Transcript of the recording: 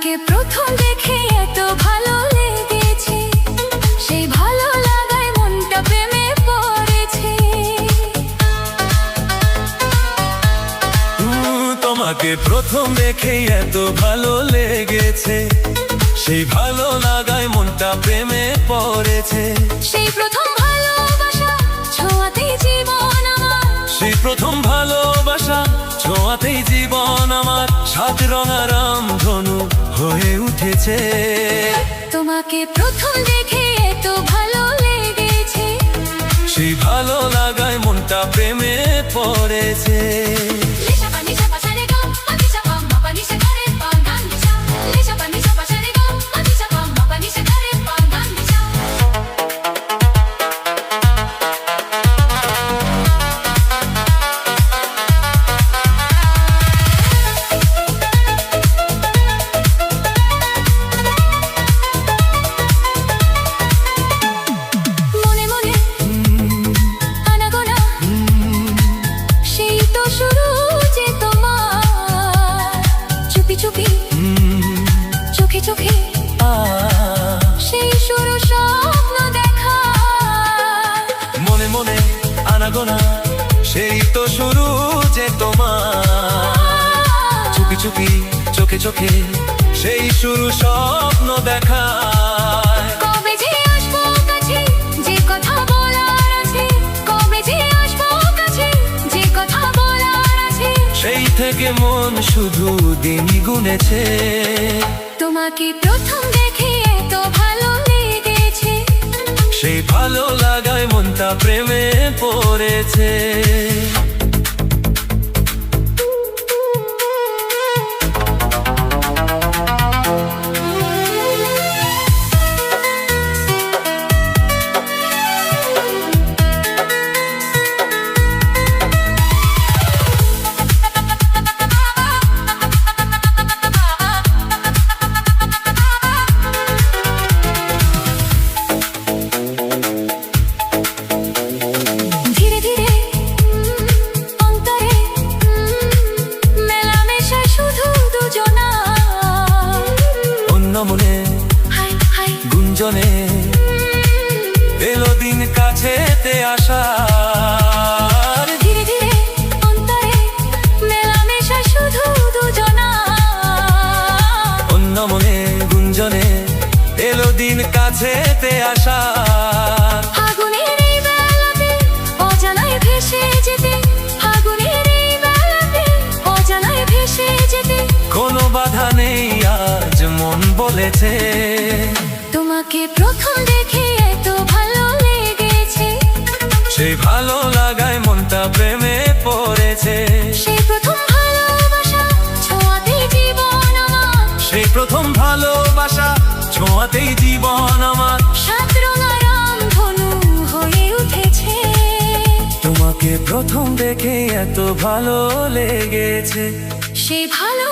তোমাকে প্রথম দেখে এত ভালো লেগেছে, সেই ভালো লাগায় মনটা প্রেমে পড়েছে। তোমাকে প্রথম দেখে এত ভালো লেগেছে, সেই ভালো লাগায় মনটা প্রেমে পড়েছে। সেই প্রথম ভালোবাসা ছোঁয়াতেই জীবন আমার, সেই প্রথম ভালোবাসা ছোঁয়াতেই জীবন আমার, সাত রঙা রামধনু হয়ে উঠেছে। তোমাকে প্রথম দেখে এত ভালো লেগেছে, সেই ভালো লাগায় মনটা প্রেমে পড়েছে। চোখে চোখে সেই শুরু স্বপ্ন দেখা, মনে মনে আনাগোনা সেই তো শুরু যে তোমার। চুপি চুপি চোখে চোখে সেই শুরু স্বপ্ন দেখা। কবে যে আসবো কাছে যে কথা বলার আছে, কবে যে আসবো কাছে যে কথা বলার আছে, সেই থেকে মন শুধু দিনই গুনেছে। তোমাকে প্রথম দেখে এত ভালো লেগেছে, সেই ভালো লাগায় মনটা প্রেমে পড়েছে। মনে গুঞ্জনে এলো দিন কাছেতে আসা, ধীরে ধীরে অন্তরে মেলামেশা শুধু দুজনা। অন্য মনে গুঞ্জনে এলো দিন কাছেতে আসা। আগুনের এই বেলাতে অজানায় ভেসে যেতে, আগুনের এই বেলাতে অজানায় ভেসে যেতে, কোনো বাধা নেই আজ মন বলেছে। তোমাকে প্রথম দেখে এত ভালো লেগেছে, সেই ভালো লাগায় মনটা প্রেমে পড়েছে। সেই প্রথম ভালোবাসা ছোঁয়াতেই জীবন আমার, সেই প্রথম ভালোবাসা ছোঁয়াতেই জীবন আমার, সাত রঙা রামধনু হয়ে উঠেছে। তোমাকে প্রথম দেখে এত ভালো লেগেছে, সেই ভালো